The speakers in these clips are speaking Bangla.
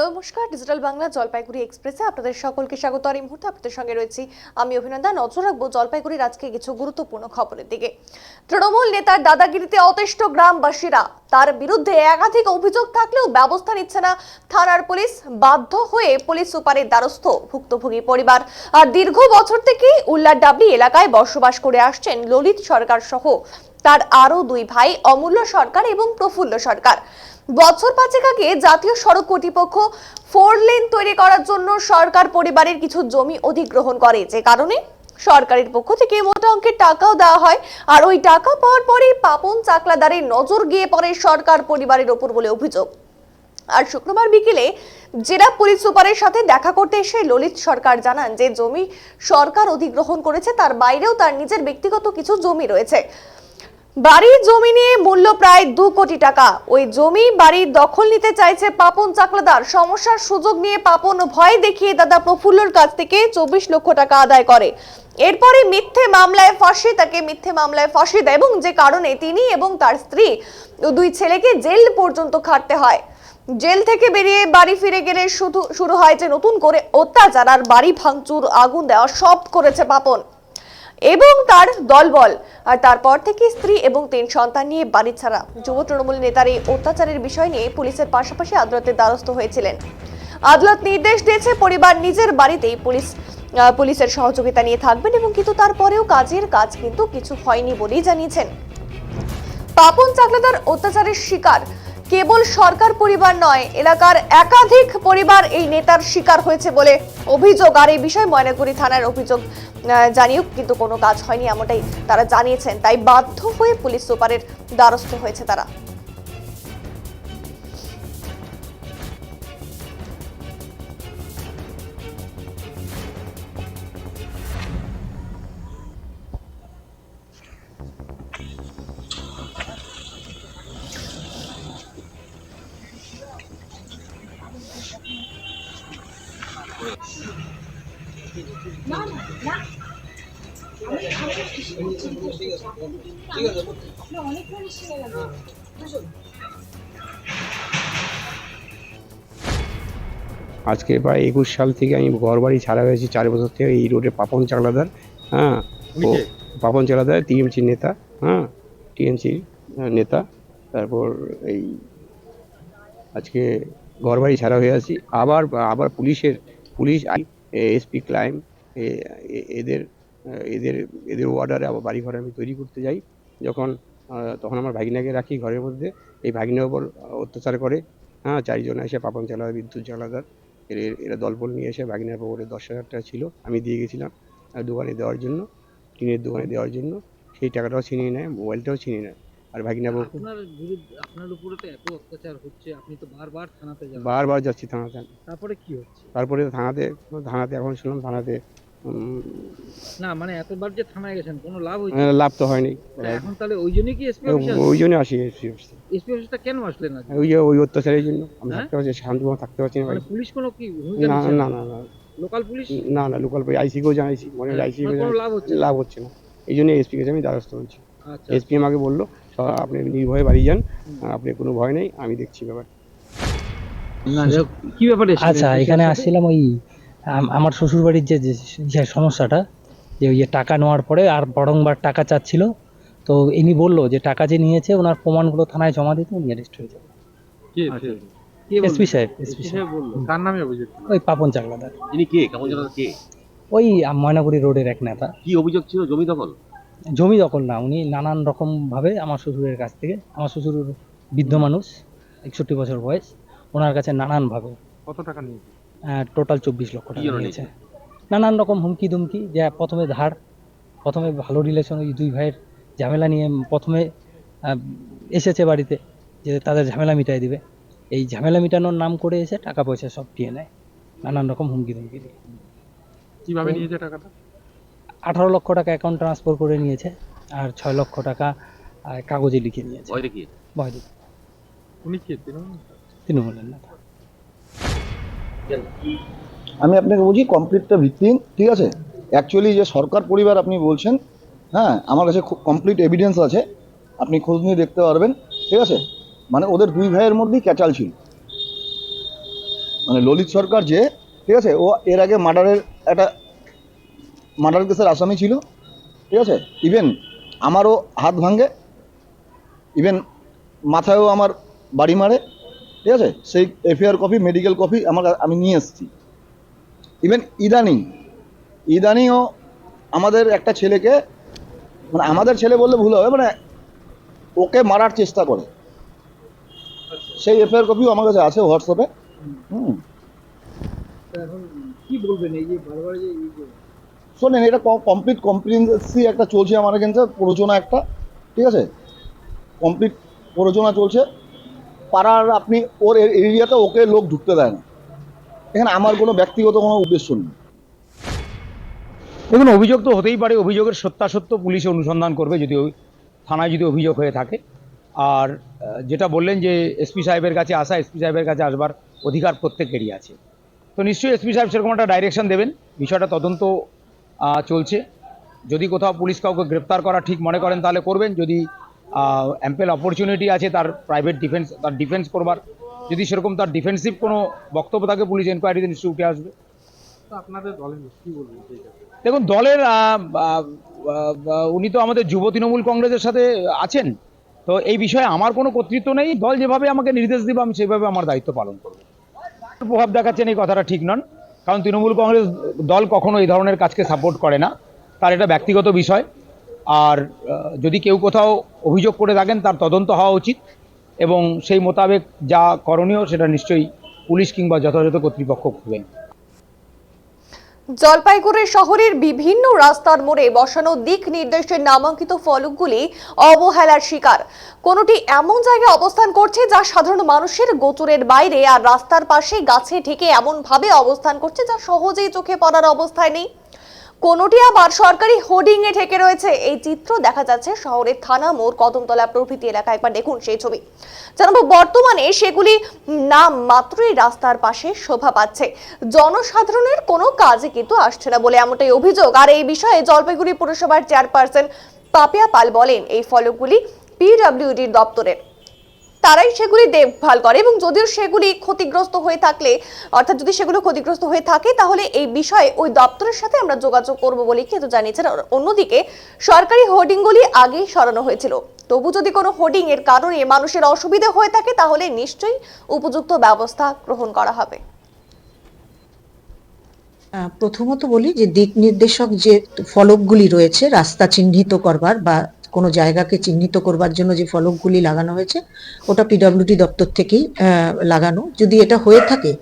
নমস্কার, ডিজিটাল বাংলা জলপাইগুড়ি এক্সপ্রেসে আপনাদের সকলকে স্বাগত। আর এই মুহূর্তে আপনাদের সঙ্গে রয়েছি আমি অভিনন্দা। নজর রাখবো জলপাইগুড়ির আজকে কিছু গুরুত্বপূর্ণ খবরের দিকে। তৃণমূল নেতার দাদাগিরিতে অতিষ্ঠ গ্রামবাসীরা, তার বিরুদ্ধে একাধিক অভিযোগ থাকলেও ব্যবস্থা নিচ্ছে না থানার পুলিশ। বাধ্য হয়ে পুলিশ সুপারের দ্বারস্থ ভুক্তভোগী পরিবার। আর দীর্ঘ বছর থেকে উল্লাডাবলি এলাকায় বসবাস করে আসছেন ললিত সরকার সহ তার আরো দুই ভাই অমূল্য সরকার এবং প্রফুল্ল সরকার। বছর পাঁচেক আগে জাতীয় সড়ক কর্তৃপক্ষ 4 লেন তৈরি করার জন্য সরকার পরিবারের কিছু জমি অধিগ্রহণ করে, যে কারণে সরকারের পক্ষ থেকে মোটা অঙ্কের টাকাও দেওয়া হয়। আর ওই টাকা পাওয়ার পরে পাপন চাকলাদারের নজর গিয়ে পড়ে সরকার পরিবারের ওপর বলে অভিযোগ। আর শুক্রবার বিকেলে জেলা পুলিশ সুপারের সাথে দেখা করতে এসে ললিত সরকার জানান যে জমি সরকার অধিগ্রহণ করেছে, তার বাইরেও তার নিজের ব্যক্তিগত কিছু জমি রয়েছে। বাড়ির জমি নিয়ে মূল্য প্রায় 2 কোটি টাকা। ওই জমি বাড়ির দখল নিতে চাইছে পাপন চাকলাদার। সমস্যার সুযোগ নিয়ে পাপন ভয় দেখিয়ে দাদা প্রফুল্লর কাছ থেকে 24 লক্ষ টাকা আদায় করে। এরপরে মিথ্যে মামলায় ফাঁসি দেয় এবং যে কারণে তিনি এবং তার স্ত্রী ও দুই ছেলেকে জেল পর্যন্ত খাটতে হয়। জেল থেকে বেরিয়ে বাড়ি ফিরে গেলে শুরু হয় যে নতুন করে অত্যাচার আর বাড়ি ভাঙচুর, আগুন দেওয়া সব করেছে পাপন এবং তার দলবল। আর তারপর থেকে স্ত্রী এবং 3 সন্তান নিয়ে বাড়ি ছাড়া। যুব তৃণমূল নেতার এই অত্যাচারের বিষয় নিয়ে পুলিশের পাশাপাশি আদালতের দ্বারস্থ হয়েছিলেন। আদালত নির্দেশ দিয়েছে পরিবার নিজের বাড়িতেই পুলিশের সহযোগিতা নিয়ে থাকবেন এবং কিন্তু তারপরেও কাজের কাজ কিন্তু কিছু হয়নি বলেই জানিয়েছেন। পাপন চাকলাদার অত্যাচারের শিকার কেবল সরকার পরিবার নয়, এলাকার একাধিক পরিবার এই নেতার শিকার হয়েছে বলে অভিযোগ। আর এই বিষয়ে ময়নাগুড়ি থানার অভিযোগ জানিয়েও কিন্তু কোনো কাজ হয়নি, এমনটাই তারা জানিয়েছেন। তাই বাধ্য হয়ে পুলিশ সুপারের দ্বারস্থ হয়েছে তারা। আজকে প্রায় 21 সাল থেকে আমি ঘর বাড়ি ছাড়া হয়েছি। 4 বছর থেকে এই রোডে পাপন চাকলাদার, হ্যাঁ, ও পাপন চাকলাদার টিএমসি নেতা, হ্যাঁ, টিএমসি নেতা। তারপর এই আজকে ঘর বাড়ি ছাড়া হয়ে আছি। আবার পুলিশ এসপি ক্লাইম এদের এদের এদের অর্ডারে আবার বাড়ি ঘরে আমি তৈরি করতে যাই। তখন আমার ভাগিনাকে রাখি ঘরের মধ্যে। এই ভাগিনার ওপর অত্যাচার করে, হ্যাঁ, 4 জন এসে পাপন চাকলাদার, বিদ্যুৎ চাকলাদার এরা দলবল নিয়ে এসে ভাগিনার পকেটে 10,000 টাকা ছিল, আমি দিয়ে গেছিলাম দোকানে দেওয়ার জন্য, টিনের দোকানে দেওয়ার জন্য। সেই টাকাটাও ছিনিয়ে নেয়, মোবাইলটাও ছিনিয়ে নেয়। আর ভাগিনা আপনার উপরে তো এত অত্যাচার হচ্ছে, আপনি তো বারবার থানাতে যান। বারবার যাচ্ছি থানাতে। তারপরে কি হচ্ছে? তারপরে থানাতে এখন শুনলাম থানাতে না মানে এতবার যে থানায় গেছেন কোনো লাভ হয়েছে? লাভ তো হয়নি। এখন তাহলে ওই জন্যই কি এসপি অফিস? ওই জন্য আসি এসপি অফিসে। এসপি অফিসটা কেন আসলেন না? ওই অত্যাচারের জন্য আমি থাকতে পারছি, শান্তিময় থাকতে পারছি না। মানে পুলিশ কোনো কি ভূমিকা না নিচ্ছে? না না না লোকাল পুলিশ? না না লোকাল আইসিকেও জানাইছি, মনে হয় আইসিকেও কোনো লাভ হচ্ছে না। এই জন্য এসপি কাছে আমি দ্বারস্থ হয়েছি। আচ্ছা, এসপি আমাকে বললো আপনি নির্ভয়ে বাড়ি যান, আপনি কোনো ভয় নেই, আমি দেখছি ব্যাপার। না কি ব্যাপারে? আচ্ছা, এখানে আসছিলাম ওই আমার শ্বশুর বাড়ির যে সমস্যাটা, যে ওই টাকা নেওয়ার পরে আর বারংবার টাকা চাচ্ছিল। তো ইনি বললো যে টাকা যে নিয়েছে ওনার প্রমাণগুলো থানায় জমা দিতে উনি অ্যারেস্ট হয়ে যাবে। এসপি সাহেব বললো কার নামে অভিযোগ? ওই পাপন চাকলাদার। ইনি কে? কেমন জানা কে? ওই ময়নাগুড়ি রোডের এক নেতা। কি অভিযোগ ছিল? জমি দখল? জমি দখল না, উনি নানান রকম ভাবে আমার শ্বশুরের কাছ থেকে, আমার শ্বশুর বৃদ্ধ মানুষ, 61 বছর বয়স, ওনার কাছে নানান ভাবে কত টাকা নিয়েছে? টোটাল 24 লক্ষ টাকা নিয়েছে। নানান রকম হুমকি দুমকি, যে প্রথমে ভালো রিলেশন, ওই দুই ভাইয়ের ঝামেলা নিয়ে প্রথমে এসেছে বাড়িতে যে তাদের ঝামেলা মিটাই দিবে। এই ঝামেলা মিটানোর নাম করে এসে টাকা পয়সা সব দিয়ে নেয়, নানান রকম হুমকি দুমকি দিয়ে। কিভাবে নিয়েছে টাকাটা? 18 লক্ষ টাকা অ্যাকাউন্ট ট্রান্সফার করে নিয়েছে, আর 6 লক্ষ টাকা কাগজে লিখে নিয়েছে। ভয় দেখিয়ে। উনি কে? তৃণমূলের নেতা। আমি আপনাকে বলছি কমপ্লিটটা ভিত্তিহীন, ঠিক আছে? অ্যাকচুয়ালি যে সরকার পরিবার আপনি বলছেন, হ্যাঁ, আমার কাছে খুব কমপ্লিট এভিডেন্স আছে, আপনি খোঁজ নিয়ে দেখতে পারবেন, ঠিক আছে? মানে ওদের দুই ভাইয়ের মধ্যেই ক্যাচাল ছিল, মানে ললিত সরকার যে, ঠিক আছে, ও এর আগে মার্ডার কেসের আসামি ছিল, ঠিক আছে। ইভেন আমারও হাত ভাঙে, ইভেন মাথায়ও আমার বাড়ি মারে, ঠিক আছে। সেই এফআইআর কপি, মেডিকেল কপি আমি নিয়ে এসেছি। ইভেন ইদানিংও আমাদের একটা ছেলেকে, মানে আমাদের ছেলে বললে ভুল হবে, মানে ওকে মারার চেষ্টা করে, সেই এফআইআর কপিও আমার কাছে আছে হোয়াটসঅ্যাপে। তা এখন কি বলবেন এই যে বারবার যে এই যে শোনেন, এটা কমপ্লিট কমপ্লিটেন্সি একটা চলছে আমার এখানে, প্ররোচনা একটা, ঠিক আছে, কমপ্লিট প্ররোচনা চলছে পাড়ার। আপনি ওর এরিয়াতে ওকে লোক ঢুকতে দেয় না, এখানে আমার কোনো ব্যক্তিগত কোনো উদ্দেশ্য নেই। দেখুন, অভিযোগ তো হতেই পারে, অভিযোগের সত্যাসত্য পুলিশ অনুসন্ধান করবে যদি থানায় যদি অভিযোগ হয়ে থাকে। আর যেটা বললেন যে এসপি সাহেবের কাছে আসা, এসপি সাহেবের কাছে আসবার অধিকার প্রত্যেকেরই আছে, তো নিশ্চয়ই এসপি সাহেব সেরকম একটা ডাইরেকশন দেবেন। বিষয়টা তদন্ত চলছে, যদি কোথাও পুলিশ কাউকে গ্রেপ্তার করা ঠিক মনে করেন তাহলে করবেন, যদি অ্যাম্পেল অপরচুনিটি আছে তার প্রাইভেট ডিফেন্স, তার ডিফেন্স করবার, যদি সেরকম তার ডিফেন্সিভ কোনো বক্তব্য থাকে পুলিশ এনকোয়ারিতে নিশ্চয়ই উঠে আসবে। আপনাদের দলের কি বলবেন? দেখুন, দলের উনি তো আমাদের যুব তৃণমূল কংগ্রেসের সাথে আছেন, তো এই বিষয়ে আমার কোনো কর্তৃত্ব নেই। দল যেভাবে আমাকে নির্দেশ দেবে আমি সেভাবে আমার দায়িত্ব পালন করব। প্রভাব দেখাচ্ছেন এই কথাটা ঠিক নন, কারণ তৃণমূল কংগ্রেস দল কখনো এই ধরনের কাজকে সাপোর্ট করে না, তার এটা ব্যক্তিগত বিষয়। আর যদি কেউ কোথাও অভিযোগ করে থাকেন তার তদন্ত হওয়া উচিত, এবং সেই মোতাবেক যা করণীয় সেটা নিশ্চয়ই পুলিশ কিংবা যথাযথ কর্তৃপক্ষ করবেন। জলপাইগুড়ি শহরের বিভিন্ন রাস্তার মোড়ে বসানো দিক নির্দেশের নামাঙ্কিত ফলকগুলি অবহেলার শিকার। কোনটি এমন জায়গায় অবস্থান করছে যা সাধারণ মানুষের গোচরের বাইরে, আর রাস্তার পাশে গাছে ঢেকে এমন ভাবে অবস্থান করছে যা সহজেই চোখে পড়ার অবস্থায় নেই। কোনটি আবার সরকারি হোর্ডিং এ ঢেকে রয়েছে। এই চিত্র দেখা যাচ্ছে শহরের থানা মোড়, কদমতলা প্রভৃতি এলাকায়। একবার দেখুন সেই ছবি। জানাবো, বর্তমানে সেগুলি নাম মাত্রই রাস্তার পাশে শোভা পাচ্ছে, জনসাধারণের কোনো কাজে কিন্তু আসছে না বলে এমনটাই অভিযোগ। আর এই বিষয়ে জলপাইগুড়ি পুরসভার চেয়ারপারসন পাপিয়া পাল বলেন, এই ফলকগুলি পিডব্লিউডির দপ্তরের, তারাই সেগুলি দেখভাল করে, এবং যদিও সেগুলি ক্ষতিগ্রস্ত হয়ে থাকলে, অর্থাৎ যদি সেগুলো ক্ষতিগ্রস্ত হয়ে থাকে তাহলে এই বিষয়ে ওই দপ্তরের সাথে আমরা যোগাযোগ করব বলে কিন্তু জানিয়েছেন। অন্যদিকে সরকারি হোর্ডিংগুলি আগেই সরানো হয়েছিল, তবু যদি কোনো হোর্ডিং এর কারণে মানুষের অসুবিধা হয়ে থাকে তাহলে নিশ্চয়ই উপযুক্ত ব্যবস্থা গ্রহণ করা হবে। প্রথমত বলি যে দিক নির্দেশক যে ফলকগুলি রয়েছে রাস্তা চিহ্নিত করবার বা কোনো জায়গাকে চিহ্নিত করবার জন্য যে ফলকগুলি লাগানো হয়েছে ওটা পিডব্লিউডি দপ্তর থেকেই লাগানো। যদি এটা হয়ে থাকে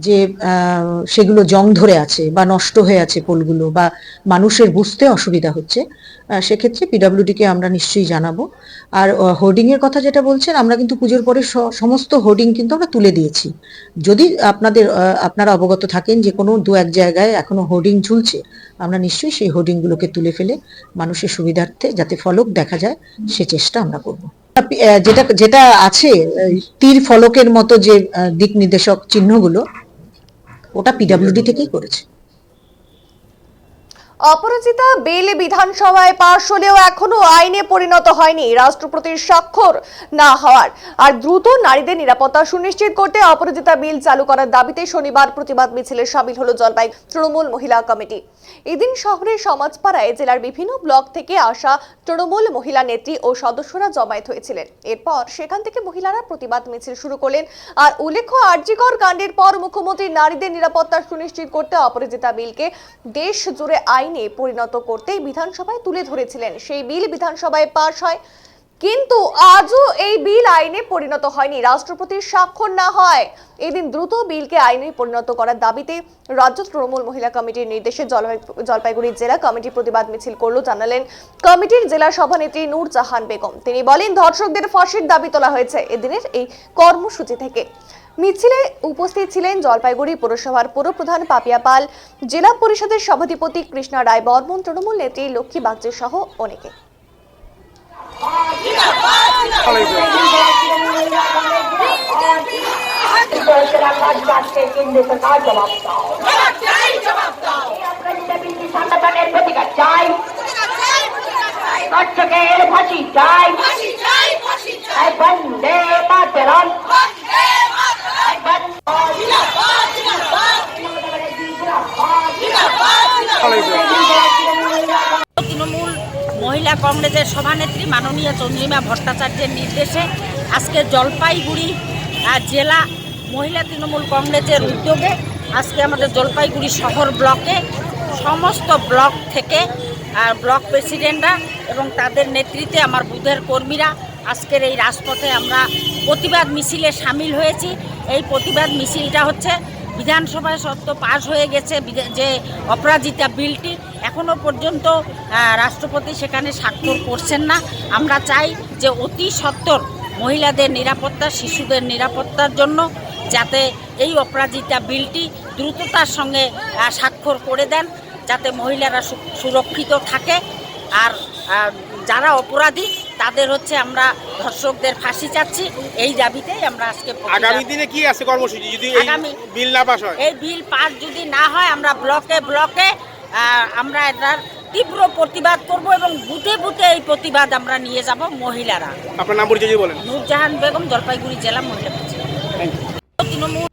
যে সেগুলো জং ধরে আছে বা নষ্ট হয়ে আছে পোলগুলো, বা মানুষের বুঝতে অসুবিধা হচ্ছে, সেক্ষেত্রে পিডব্লিউডিকে আমরা নিশ্চয়ই জানাবো। আর হোর্ডিং এর কথা যেটা বলছেন, আমরা কিন্তু পুজোর পরে সমস্ত হোর্ডিং কিন্তু আমরা তুলে দিয়েছি। যদি আপনারা অবগত থাকেন যে কোনো দু এক জায়গায় এখনো হোর্ডিং ঝুলছে, আমরা নিশ্চয়ই সেই হোর্ডিং গুলোকে তুলে ফেলে মানুষের সুবিধার্থে যাতে ফলক দেখা যায় সে চেষ্টা আমরা করব। যেটা আছে তীর ফলকের মতো যে দিক নির্দেশক চিহ্নগুলো, ওটা পিডব্লিউডি থেকেই করেছে। অপরাজিতা বিল বিধানসভায় পাশ হলেও এখনো আইনে পরিণত হয়নি রাষ্ট্রপতির স্বাক্ষর না হওয়ার। আর দ্রুত নারীদের নিরাপত্তা সুনিশ্চিত করতে অপরাজিতা বিল চালু করার দাবিতে শনিবার প্রতিবাদ মিছিলে সামিল হলো জলপাইগুড়ি তৃণমূল মহিলা কমিটি। এদিন শহরের সমাজপাড়ায় জেলার বিভিন্ন ব্লক থেকে আসা তৃণমূল মহিলা নেত্রী ও সদস্যরা জমায়েত হয়েছিলেন। এরপর সেখান থেকে মহিলারা প্রতিবাদ মিছিল শুরু করলেন। আর উল্লেখ্য, আরজিকর কাণ্ডের পর মুখ্যমন্ত্রী নারীদের নিরাপত্তা সুনিশ্চিত করতে অপরাজিতা বিলকে দেশ জুড়ে আইনে পরিণত করতে বিধানসভায় তুলে ধরেছিলেন। সেই বিল বিধানসভায় পাশ হয়, কিন্তু আজও এই বিল আইনে পরিণত হয়নি রাষ্ট্রপতির স্বাক্ষর না হয়। এদিন দ্রুত বিলকে আইনে পরিণত করার দাবিতে রাজ্য তৃণমূল মহিলা কমিটির নির্দেশে জলপাইগুড়ি জেলা কমিটি প্রতিবাদ মিছিল করলো, জানালেন কমিটির জেলা সভানেত্রী নূর জাহান বেগম। তিনি বলেন, ধর্ষকদের ফাঁসির দাবি তোলা হয়েছে এদিনের এই কর্মসূচি থেকে। মিছিলে উপস্থিত ছিলেন জলপাইগুড়ি পৌরসভার পৌরপ্রধান পাপিয়া পাল, জেলা পরিষদের সভাধিপতি কৃষ্ণা রায় বর্মন, তৃণমূল নেত্রী লক্ষ্মী বাগচি সহ অনেকে। বন্দে মাতরম। মহিলা কংগ্রেসের সভানেত্রী মাননীয় চন্দ্রিমা ভট্টাচার্যের নির্দেশে আজকে জলপাইগুড়ি জেলা মহিলা তৃণমূল কংগ্রেসের উদ্যোগে আজকে আমাদের জলপাইগুড়ি শহর ব্লকে সমস্ত ব্লক থেকে ব্লক প্রেসিডেন্টরা এবং তাদের নেতৃত্বে আমার বুথের কর্মীরা আজকের এই রাজপথে আমরা প্রতিবাদ মিছিলে সামিল হয়েছি। এই প্রতিবাদ মিছিলটা হচ্ছে বিধানসভায় সত্য পাশ হয়ে গেছে যে অপরাজিতা বিলটি, এখনও পর্যন্ত রাষ্ট্রপতি সেখানে স্বাক্ষর করছেন না। আমরা চাই যে অতি সত্বর মহিলাদের নিরাপত্তা, শিশুদের নিরাপত্তার জন্য যাতে এই অপরাজিতা বিলটি দ্রুততার সঙ্গে স্বাক্ষর করে দেন, যাতে মহিলারা সুরক্ষিত থাকে। আর যারা অপরাধী তাদের হচ্ছে আমরা ধর্ষকদের ফাঁসি চাচ্ছি, এই দাবিতেই আমরা আজকে আগামী দিনে কি আছে কর্মসূচি যদি এই বিল না পাস হয়? এই বিল পাস যদি না হয় আমরা ব্লকে ব্লকে আমরা এটার তীব্র প্রতিবাদ করব এবং বুথে বুথে এই প্রতিবাদ আমরা নিয়ে যাব মহিলারা। আপনার নাম পরিচয় বলেন। নূরজাহান বেগম, জলপাইগুড়ি জেলা মহিলা প্রেসিডেন্ট। তৃণমূল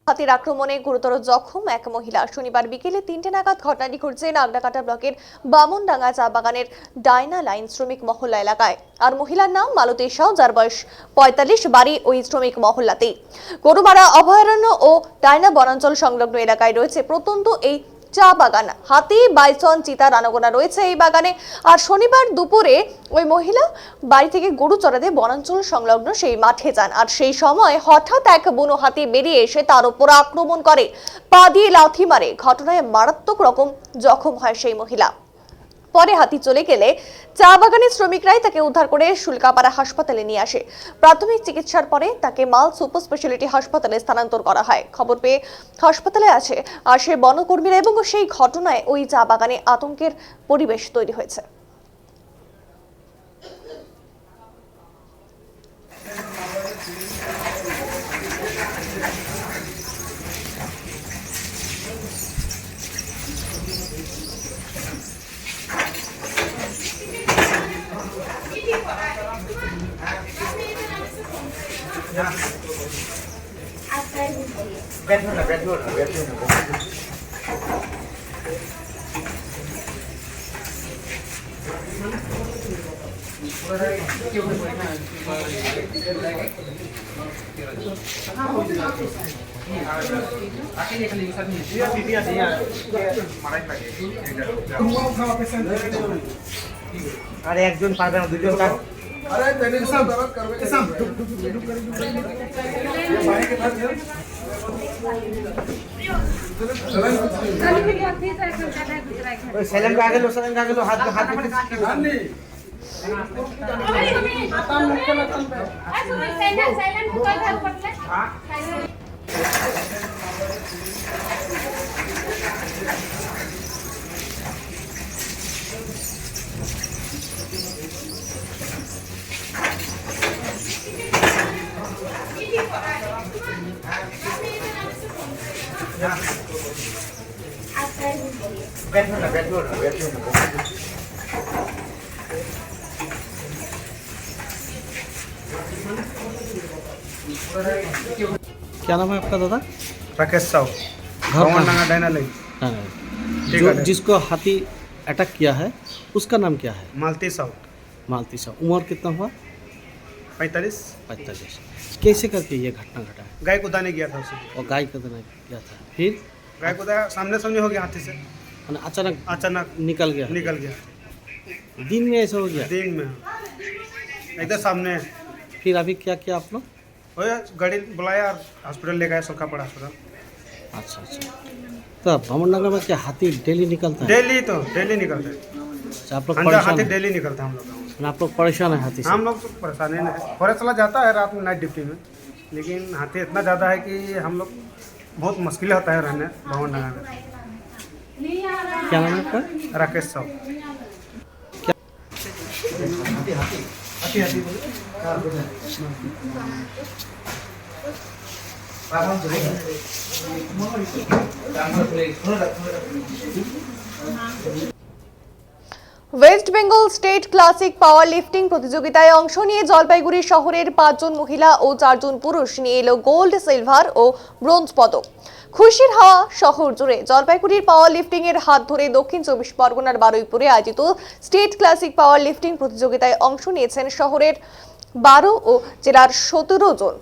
হাতির আক্রমণে গুরুতর জখম এক মহিলা। শনিবার বিকেলে 3টে নাগাদ ঘটনাটি ঘটছে নাগডাকাটা ব্লকের বামনডাঙ্গা চা বাগানের ডায়না লাইন শ্রমিক মহল্লা এলাকায়। আর মহিলার নাম মালতী সাউ, যার বয়স 45, বাড়ি ওই শ্রমিক মহল্লাতেই। গরুমারা অভয়ারণ্য ও ডায়না বনাঞ্চল সংলগ্ন এলাকায় রয়েছে প্রত্যন্ত এই চা বাগান। হাতি, বাইসন, চিতা, রানাগোনা রয়েছে এই বাগানে। আর শনিবার দুপুরে ওই মহিলা বাড়ি থেকে গরু চড়াতে বনাঞ্চল সংলগ্ন সেই মাঠে যান। আর সেই সময় হঠাৎ এক বুনো হাতি বেরিয়ে এসে তার উপর আক্রমণ করে, পা দিয়ে লাথি মারে। ঘটনায় মারাত্মক রকম জখম হয় সেই মহিলা। পরে হাতি চলে গেলে চা বাগানের শ্রমিকরাই তাকে উদ্ধার করে শুল্কাপাড়া হাসপাতালে নিয়ে আসে। প্রাথমিক চিকিৎসার পরে তাকে মাল সুপার স্পেশালিটি হাসপাতালে স্থানান্তর করা হয়। খবর পেয়ে হাসপাতালে আসে বনকর্মীরা এবং সেই ঘটনায় ওই চা বাগানে আতঙ্কের পরিবেশ তৈরি হয়েছে। আরে একজন পারবে না, দুজন পারবে। সেলেম কা গেল, হাত क्या नाम है आपका दादा? राकेश साहू, बामनडंगा डायना लाइन। जिसको हाथी अटैक किया है उसका नाम क्या है? मालती साहू, मालती साहब। उम्र कितना हुआ? 45। कैसे करके ये घटना घटा है? गाय को दाने गया था उसे, और गाय का देना क्या था? फिर गाय को दाया सामने सामने हो गया हाथी से, अचानक निकल गया। दिन में ऐसा हो गया? दिन में एकदम सामने। फिर अभी क्या किया आप लोग? गाड़ी बुलाया और हॉस्पिटल ले गए, सुल्कापाड़ा हॉस्पिटल। अच्छा। तो बामननगर में क्या हाथी डेली निकलता है? डेली तो डेली निकलते हैं। अच्छा, आप लोग अंदर परेशान हाथी हैं? डेली निकलता है हम लोग का। आप लोग परेशान है हाथी से? हम लोग तो परेशान है। फॉरेस्ट वाला जाता है रात में नाइट ड्यूटी में, लेकिन हाथी इतना ज़्यादा है कि हम लोग बहुत मुश्किल होता है रहने भवन नगर में। क्या नाम है आपका? राकेश साहब। ওয়েস্ট বেঙ্গল স্টেট ক্লাসিক পাওয়ার লিফটিং প্রতিযোগিতায় অংশ নিয়ে জলপাইগুড়ি শহরের 5 জন মহিলা ও 4 জন পুরুষ নিয়ে এলো গোল্ড, সিলভার ও ব্রোঞ্জ পদক। খুশির হাওয়া শহর জুড়ে। জলপাইগুড়ির পাওয়ার লিফটিং এর হাত ধরে দক্ষিণ 24 পরগনার বারুইপুরে আয়োজিত স্টেট ক্লাসিক পাওয়ার লিফটিং প্রতিযোগিতায় অংশ নিয়েছেন শহরের 12 ও জেলার 17 জন।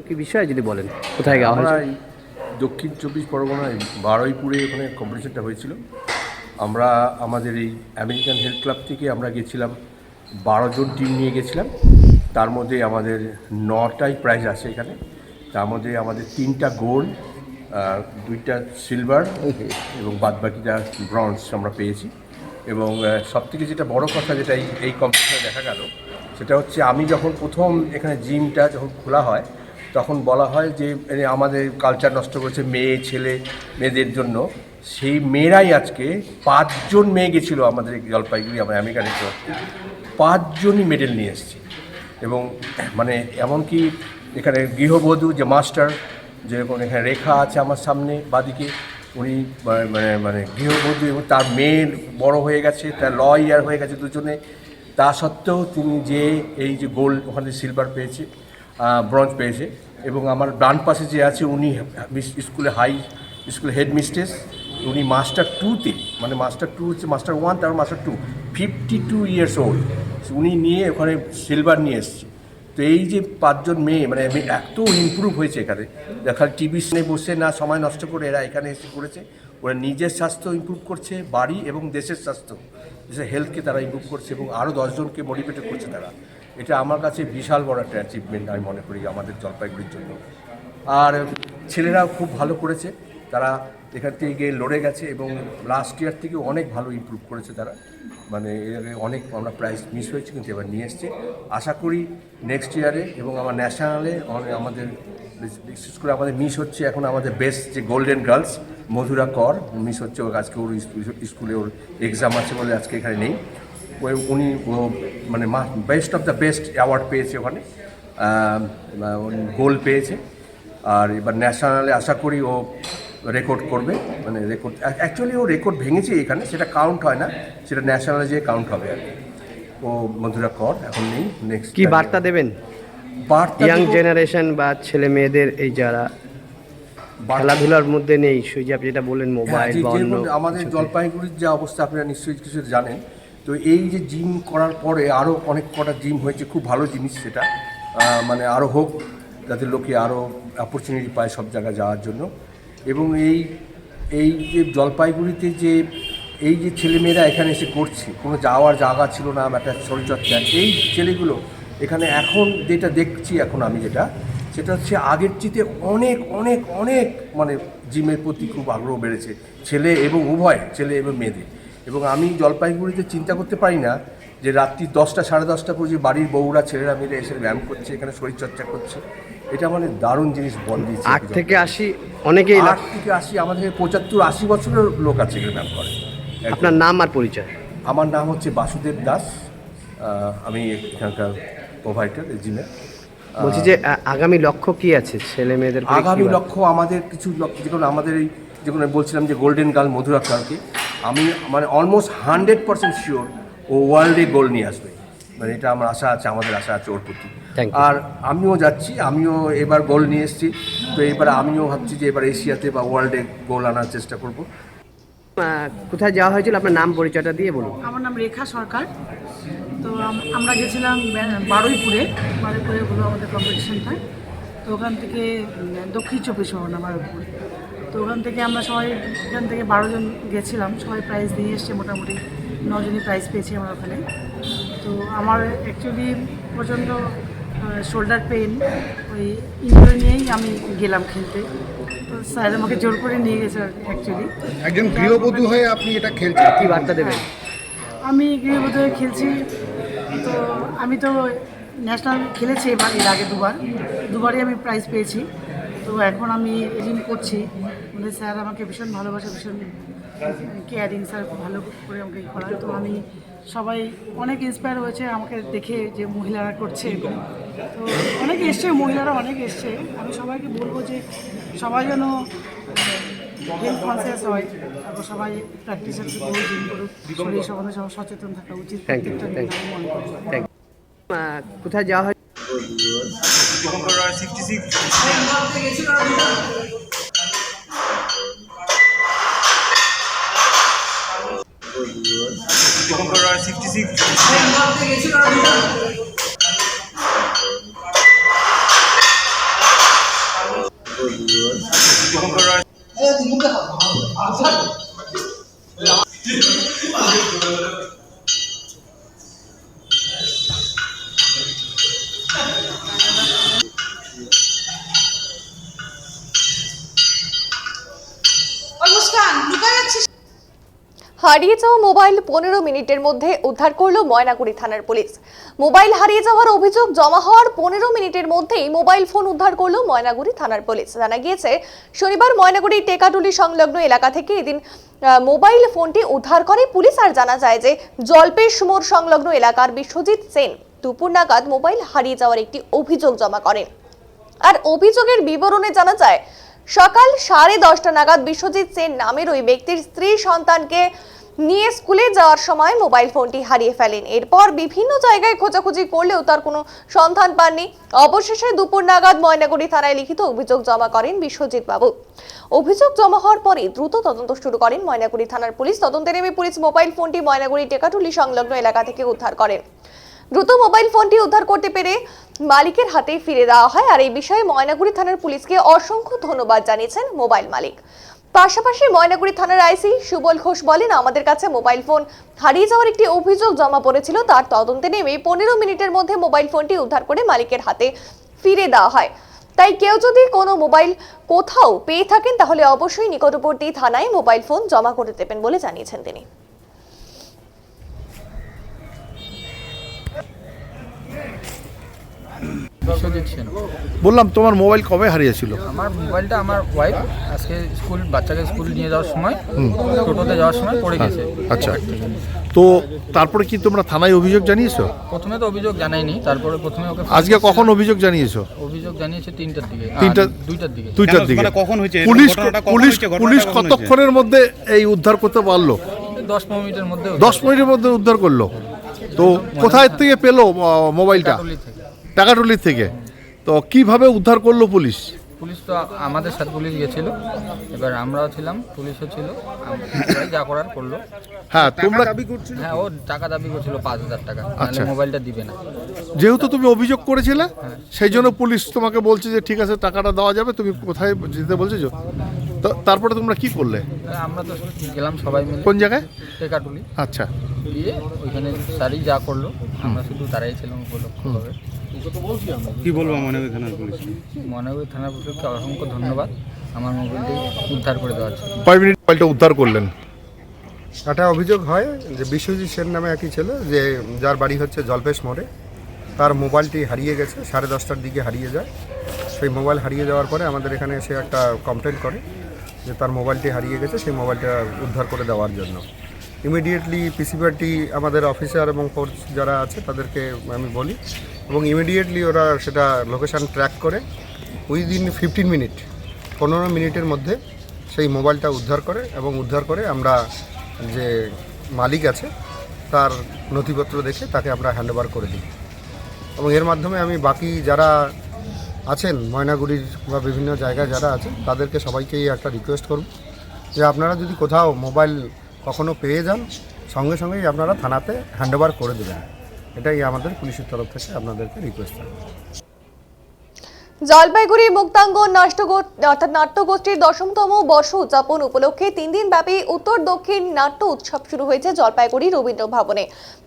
কি বিষয় যদি বলেন, কোথায় যাওয়া আমরা হয়েছে? এই দক্ষিণ 24 পরগনায় বারুইপুরে ওখানে কম্পিটিশনটা হয়েছিল। আমরা আমাদের এই আমেরিকান হেলথ ক্লাব থেকে আমরা গেছিলাম, 12 জন টিম নিয়ে গেছিলাম। তার মধ্যে আমাদের 9টাই প্রাইজ আছে এখানে। তার মধ্যে আমাদের 3টা গোল্ড, 2টা সিলভার এবং বাদবাকিটা ব্রঞ্জ আমরা পেয়েছি। এবং সবথেকে যেটা বড় কথা যেটা এই কম্পিটিশনে দেখা গেল, সেটা হচ্ছে আমি যখন প্রথম এখানে জিমটা যখন খোলা হয় তখন বলা হয় যে আমাদের কালচার নষ্ট করেছে মেয়ে ছেলে মেয়েদের জন্য। সেই মেয়েরাই আজকে 5 জন মেয়ে গেছিলো আমাদের জলপাইগুড়ি আমার আমেরিকান 5 জনই মেডেল নিয়ে এসেছে। এবং মানে এমনকি এখানে গৃহবধূ যে মাস্টার, যেরকম এখানে রেখা আছে আমার সামনে বাদিকে, উনি মানে গৃহবধূ এবং তার মেয়ে বড় হয়ে গেছে, তার লয়ার হয়ে গেছে দুজনে। তা সত্ত্বেও তিনি যে এই যে গোল্ড ওখানে সিলভার পেয়েছে, ব্রঞ্জ পেয়েছে। এবং আমার ডান পাশে যে আছে উনি স্কুলে হেড মিস্ট্রেস, উনি মাস্টার 2তে, মানে মাস্টার 2 হচ্ছে মাস্টার 1 তারপর মাস্টার 2, 52 ইয়ার্স ওল্ড উনি নিয়ে ওখানে সিলভার নিয়ে এসছে। তো এই যে 5 জন মেয়ে মানে এত ইমপ্রুভ হয়েছে এখানে, দেখার টিভি সামনে বসে না সময় নষ্ট করে এরা এখানে এসে করেছে। ওরা নিজের স্বাস্থ্য ইমপ্রুভ করছে, বাড়ি এবং দেশের স্বাস্থ্য, দেশের হেলথকে তারা ইমপ্রুভ করছে এবং আরও 10 জনকে মোটিভেটেড করছে তারা। এটা আমার কাছে বিশাল বড় একটা অ্যাচিভমেন্ট আমি মনে করি আমাদের জলপাইগুড়ির জন্য। আর ছেলেরাও খুব ভালো করেছে, তারা এখান থেকে গিয়ে লড়ে গেছে এবং লাস্ট ইয়ার থেকে অনেক ভালো ইমপ্রুভ করেছে তারা। মানে অনেক আমরা প্রাইজ মিস হয়েছে কিন্তু এবার নিয়ে এসছে। আশা করি নেক্সট ইয়ারে এবং আমার ন্যাশনালে আমাদের বিশেষ করে আমাদের মিস হচ্ছে এখন আমাদের বেস্ট যে গোল্ডেন গার্লস মধুরা কর মিস হচ্ছে। আজকে ওর স্কুলে ওর এক্সাম আছে বলে আজকে এখানে নেই। উনি মানে best of the best award পেয়েছে ওখানে, গোল্ড পেয়েছে। আর এবার ন্যাশনালে আশা করি ও রেকর্ড করবে, মানে রেকর্ড অ্যাকচুয়ালি ও রেকর্ড ভেঙেছে এখানে, সেটা কাউন্ট হয় না, সেটা ন্যাশনালে যেয়ে কাউন্ট হবে আর কি। ও মধুরা কর এখন নেই। নেক্সট কি বার্তা দেবেন বার্তা ইয়াং জেনারেশন বা ছেলে মেয়েদের এই যারা খেলাধুলার মধ্যে নেই, সুইজ আপনি যেটা বললেন মোবাইল বা অন্য আমাদের জলপাইগুড়ির যে অবস্থা আপনারা নিশ্চয়ই কিছু জানেন। তো এই যে জিম করার পরে আরও অনেক কটা জিম হয়েছে, খুব ভালো জিনিস সেটা, মানে আরও হোক যাতে লোকে আরও অপরচুনিটি পায় সব জায়গায় যাওয়ার জন্য। এবং এই যে জলপাইগুড়িতে যে এই যে ছেলেমেয়েরা এখানে এসে করছে, কোনো যাওয়ার জায়গা ছিল না একটা শরীরচর্চা, এই ছেলেগুলো এখানে এখন যেটা দেখছি এখন আমি সেটা হচ্ছে আগের চেয়ে অনেক অনেক অনেক মানে জিমের প্রতি খুব আগ্রহ বেড়েছে ছেলে এবং উভয় ছেলে এবং মেয়েদের। এবং আমি জলপাইগুড়িতে চিন্তা করতে পারি না যে রাত্রি 10টা সাড়ে 10টা পর্যন্ত বাড়ির বউরা ছেলেরা মিলে এসে ব্যায়াম করছে, এখানে শরীরচর্চা করছে। এটা মানে দারুণ জিনিস বল দিয়েছে। 8 থেকে 80 অনেকেই 8 থেকে 80 আমাদের 75-80 বছরের লোক আছে এখানে ব্যায়াম করে। আপনার নাম আর পরিচয়? আমার নাম হচ্ছে বাসুদেব দাস, আমি এখানকার প্রোভাইডার এই জিমের। বলছি যে আগামী লক্ষ্য কি আছে ছেলে মেয়েদের? আগামী লক্ষ্য আমাদের কিছু লক্ষ্য, যেগুলো আমাদের এই যেগুলো বলছিলাম যে গোল্ডেন গার্ল মধুরা কালকে আমি মানে অলমোস্ট 100% শিওর ও ওয়ার্ল্ডে গোল্ড নিয়ে আসবে। মানে এটা আমার আশা আছে, আমাদের আশা আছে ওর প্রতি। আর আমিও যাচ্ছি, আমিও এবার গোল্ড নিয়ে এসেছি। তো এবার আমিও ভাবছি যে এবার এশিয়াতে বা ওয়ার্ল্ডে গোল্ড আনার চেষ্টা করব। কোথায় যাওয়া হয়েছিল আপনার নাম পরিচয়টা দিয়ে বলুন। আমার নাম রেখা সরকার। তো আমরা গেছিলাম বারুইপুরে হলো আমাদের কম্পিটিশনটা। তো ওখান থেকে দক্ষিণ 24 পরগনা বারুইপুর। তো ওখান থেকে আমরা সবাই এখান থেকে 12 জন গেছিলাম, সবাই প্রাইজ নিয়ে এসছে, মোটামুটি 9 জনই প্রাইজ পেয়েছি আমরা ওখানে। তো আমার অ্যাকচুয়ালি প্রচণ্ড শোল্ডার পেন, ওই ইনজুরি নিয়েই আমি গেলাম খেলতে। তো স্যার আমাকে জোর করে নিয়ে গেছে অ্যাকচুয়ালি। একজন গৃহবধূ হয়ে আপনি এটা খেলছেন, কি বার্তা দেবেন? আমি গৃহবধূ হয়ে খেলছি। তো আমি তো ন্যাশনাল খেলেছি এর আগে দুবারই আমি প্রাইজ পেয়েছি। তো এখন আমি জিম করছি। মানে স্যার আমাকে ভীষণ ভালোবাসে, ভীষণ কেয়ারিং, স্যার খুব ভালো করে আমাকে করায়। তো আমি সবাই অনেক ইন্সপায়ার হয়েছে আমাকে দেখে যে মহিলারা করছে এরকম। তো অনেক এসছে, মহিলারা অনেক এসছে। আমি সবাইকে বলবো যে সবাই যেন হেলথ কনসিয়াস হয়, তারপর সবাই প্র্যাকটিসের করুক, জিম করুক, শরীর সম্বন্ধে সবাই সচেতন থাকা উচিত। Thank you, thank you, thank you. কোথায় যাওয়া হয়? হারিয়ে যাওয়া মোবাইল 15 মিনিটের মধ্যে উদ্ধার করলো ময়নাগুড়ি থানার পুলিশ। মোবাইল হারিয়ে যাওয়ার অভিযোগ জমা হওয়ার 15 মিনিটের মধ্যেই মোবাইল ফোন উদ্ধার করলো ময়নাগুড়ি থানার পুলিশ। জানা গিয়েছে, শনিবার ময়নাগুড়ি টেকাটুলি সংলগ্ন এলাকা থেকে এদিন মোবাইল ফোনটি উদ্ধার করে পুলিশ। আর জানা যায় যে জলপেশ মোড় সংলগ্ন এলাকার বিশ্বজিৎ সেন দুপুর নাগাদ মোবাইল হারিয়ে যাওয়ার একটি অভিযোগ জমা করেন। আর অভিযোগের বিবরণে জানা যায়, সকাল 10:30 নাগাদ বিশ্বজিৎ সেন নামের ওই ব্যক্তির স্ত্রী সন্তানকে নিয়ে স্কুলে যাওয়ার সময় মোবাইল ফোনটি হারিয়ে ফেলেন। এরপর বিভিন্ন জায়গায় খোঁজাখুঁজি করলেও তার কোনো সন্ধান পাননি। অবশেষে দুপুর নাগাদ ময়নাগুড়ি থানায় লিখিত অভিযোগ জমা করেন বিশ্বজিৎ বাবু। অভিযোগ জমা হওয়ার পরে দ্রুত তদন্ত শুরু করেন ময়নাগুড়ি থানার পুলিশ। তদন্তে নেমে পুলিশ মোবাইল ফোনটি ময়নাগুড়ি টেকাটুলি সংলগ্ন এলাকা থেকে উদ্ধার করেন। দ্রুত মোবাইল ফোনটি উদ্ধার করতে পেরে মালিকের হাতে ফিরে দেওয়া হয়। আর এই বিষয়ে ময়নাগুড়ি থানার পুলিশকে অসংখ্য ধন্যবাদ জানিয়েছেন মোবাইল মালিক। পাশাপাশি ময়নাগুড়ি থানার আইসি সুবল ঘোষ বলেন, আমাদের কাছে মোবাইল ফোন হারিয়ে যাওয়ার একটি অভিযোগ জমা পড়েছিল, তার তদন্তে নেমে 15 মিনিটের মধ্যে মোবাইল ফোনটি উদ্ধার করে মালিকের হাতে ফিরে দেওয়া হয়। তাই কেউ যদি কোনো মোবাইল কোথাও পেয়ে থাকেন তাহলে অবশ্যই নিকটবর্তী থানায় মোবাইল ফোন জমা করে দেবেন বলে জানিয়েছেন তিনি। বললাম, তোমার মোবাইল কবে হারিয়েছিল? আমার মোবাইলটা আমার ওয়াইফ আজকে বাচ্চাকে স্কুল নিয়ে যাওয়ার সময় টোটোতে যাওয়ার সময় পড়ে গেছে। আচ্ছা, তো তারপরে কি তোমরা থানায় অভিযোগ জানিয়েছো? প্রথমে তো অভিযোগ জানাইনি, তারপরে প্রথমে ওকে আজকে কখন অভিযোগ জানিয়েছো? অভিযোগ জানিয়েছে 3টার দিকে, 2টার দিকে। কখন হয়েছে? পুলিশ কতক্ষণের মধ্যে এই উদ্ধার করতে পারলো? 10-15 মিনিটের মধ্যে। 10 মিনিটের মধ্যে উদ্ধার করলো। তো কোথায় থেকে পেলো মোবাইলটা? টাকাটুলির থেকে। তো কিভাবে উদ্ধার করলো পুলিশ? পুলিশ তো আমাদের সাথে পুলিশ গেছিল, এবার আমরাও ছিলাম, পুলিশও ছিল, যা করার করলো। হ্যাঁ, তোমরা হ্যাঁ, ও টাকা দাবি করছিল 5000 টাকা, তাহলে মোবাইলটা দিবে না। যেহেতু তুমি অভিযোগ করেছিলে, সেই জন্য পুলিশ তোমাকে বলছে যে ঠিক আছে টাকাটা দেওয়া যাবে, তুমি কোথায় যেতে বলছো? তো তারপরে তোমরা কি করলে? আমরা তো গেলাম সবাই মিলে। কোন জায়গায়? টেকাটুলি। আচ্ছা, গিয়ে ওইখানে স্যারই যা করলো, আমরা শুধু দাঁড়াই ছিলাম উপলক্ষভাবে। কি বলবো ময়নাগুড়ি থানার পুলিশ? ময়নাগুড়ি থানার পুলিশকে অসংখ্য ধন্যবাদ আমার মোবাইলটি উদ্ধার করে দেওয়ার জন্য। 5 মিনিট মোবাইলটা উদ্ধার করলেন। একটা অভিযোগ হয় যে বিশ্বজিৎ সেন নামে একই ছেলে, যে যার বাড়ি হচ্ছে জলপেশ মোড়ে, তার মোবাইলটি হারিয়ে গেছে, 10:30টার দিকে হারিয়ে যায়। সেই মোবাইল হারিয়ে যাওয়ার পরে আমাদের এখানে এসে একটা কমপ্লেন করে যে তার মোবাইলটি হারিয়ে গেছে, সেই মোবাইলটা উদ্ধার করে দেওয়ার জন্য। ইমিডিয়েটলি পিসিপার্টি আমাদের অফিসার এবং ফোর্স যারা আছে তাদেরকে আমি বলি, এবং ইমিডিয়েটলি ওরা সেটা লোকেশান ট্র্যাক করে উইদিন 15 মিনিটের মধ্যে সেই মোবাইলটা উদ্ধার করে, এবং উদ্ধার করে আমরা যে মালিক আছে তার নথিপত্র দেখে তাকে আমরা হ্যান্ডওভার করে দিই। এবং এর মাধ্যমে আমি বাকি যারা আছেন ময়নাগুড়ির বা বিভিন্ন জায়গায় যারা আছেন তাদেরকে সবাইকেই একটা রিকোয়েস্ট করব যে আপনারা যদি কোথাও মোবাইল কখনো পেয়ে যান সঙ্গে সঙ্গেই আপনারা থানাতে হ্যান্ডওভার করে দেবেন। এটাই আমাদের পুলিশের তরফ থেকে আপনাদেরকে রিকোয়েস্ট থাকবে। জলপাইগুড়ি মুক্তাঙ্গন নাট্যগোষ্ঠীর 10তম বর্ষ উদযাপন উপলক্ষে 3 দিন ব্যাপী উত্তর দক্ষিণ নাট্য উৎসব শুরু হয়েছে জলপাইগুড়ি রবীন্দ্র ভবনে।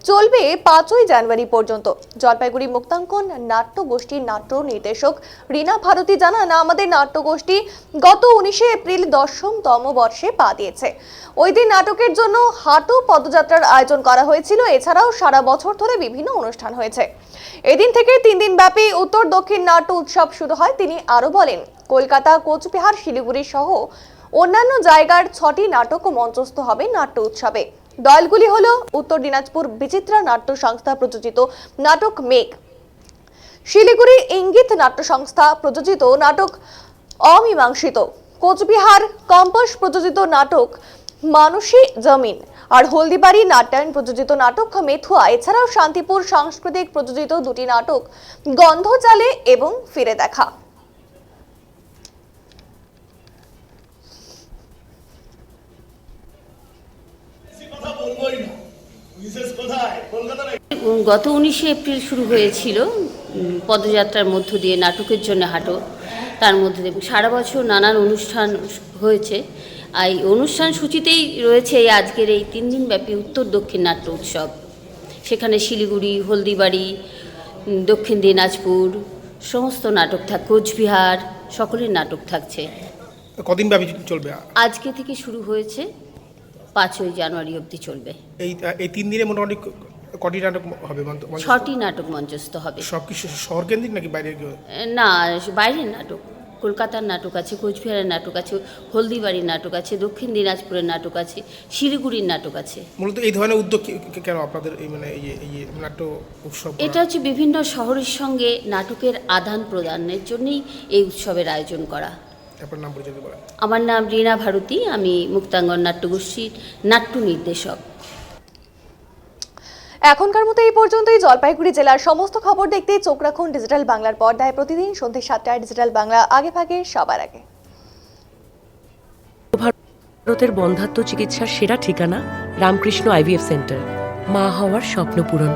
চলবে 5ই জানুয়ারি পর্যন্ত। জলপাইগুড়ি মুক্তাঙ্গন নাট্যগোষ্ঠীর নাট্য নির্দেশক রীনা ভারতী জানান, আমাদের নাট্যগোষ্ঠী গত 19শে এপ্রিল 10তম বর্ষে পা দিয়েছে। ওই দিন নাটকের জন্য হাঁটু পদযাত্রার আয়োজন করা হয়েছিল। এছাড়াও সারা বছর ধরে বিভিন্ন অনুষ্ঠান হয়েছে। এদিন থেকে 3 দিন ব্যাপী উত্তর দক্ষিণ নাট্য উৎসব শুরু হয়। তিনি আরো বলেন, কলকাতা, কোচবিহার, শিলিগুড়ি সহ অন্যান্য জায়গার 6টি নাটক মঞ্চস্থ হবে নাট্য উৎসবে। দলগুলি হলো উত্তর দিনাজপুর বিচিত্রা নাট্য সংস্থা প্রযোজিত নাটক মেঘ, শিলিগুড়ি ইঙ্গিত নাট্য সংস্থা প্রযোজিত নাটক অমীমাংসিত, কোচবিহার কম্পাস প্রযোজিত নাটক মানুষী জমিন, আর হলদিবাড়ি নাট্যায়ন প্রযোজিত নাটক মেথুয়া। এছাড়াও শান্তিপুর সাংস্কৃতিক প্রযোজিত 2টি নাটক গন্ধজালে এবং ফিরে দেখা। গত 19শে এপ্রিল শুরু হয়েছিল পদযাত্রার মধ্য দিয়ে নাটকের জন্য হাঁটো। তার মধ্যে সারা বছর নানান অনুষ্ঠান হয়েছে। এই অনুষ্ঠান সূচিতেই রয়েছে এই আজকের এই 3 দিন ব্যাপী উত্তর দক্ষিণ নাট্য উৎসব। সেখানে শিলিগুড়ি, হলদিবাড়ি, দক্ষিণ দিনাজপুর সমস্ত নাটক থাকছে, কোচবিহার সকলের নাটক থাকছে। কদিন ব্যাপী চলবে? আজকে থেকে শুরু হয়েছে, 5ই জানুয়ারি অবধি চলবে। এই 3 দিনে মোটামুটি কটি নাটক হবে? 6টি নাটক মঞ্চস্থ হবে। সব কি শহর কেন্দ্রিক নাকি বাইরের? না, বাইরের নাটক। কলকাতার নাটক আছে, কোচবিহারের নাটক আছে, হলদিবাড়ির নাটক আছে, দক্ষিণ দিনাজপুরের নাটক আছে, শিলিগুড়ির নাটক আছে। মূলত এই ধরনের উদ্যোগ কেন আপনাদের এই মানে এই নাট্য উৎসব? এটা হচ্ছে বিভিন্ন শহরের সঙ্গে নাটকের আদান প্রদানের জন্যই এই উৎসবের আয়োজন করা। আপনার নাম পরিচয় বলেন। আমার নাম রীনা ভারতী, আমি মুক্তাঙ্গন নাট্যগোষ্ঠীর নাট্য নির্দেশক। এখনকার মতো এই পর্যন্তই। জলপাইগুড়ি জেলার সমস্ত খবর দেখতে চোখ রাখুন ডিজিটাল বাংলার পর্দায়। প্রতিদিন সন্ধ্যে 7টায় ডিজিটাল বাংলা আগে ভাগে সবার আগে। ভারতের বন্ধ্যাত্ব চিকিৎসার সেরা ঠিকানা রামকৃষ্ণ আইভিএফ সেন্টার, মা হওয়ার স্বপ্ন পূরণ।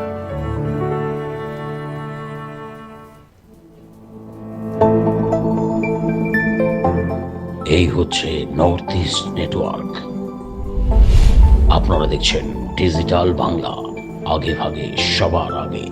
এই হচ্ছে নর্থ ইস্ট নেটওয়ার্ক। আপনারা দেখছেন ডিজিটাল বাংলা, আগে ভাগে সবার আগে।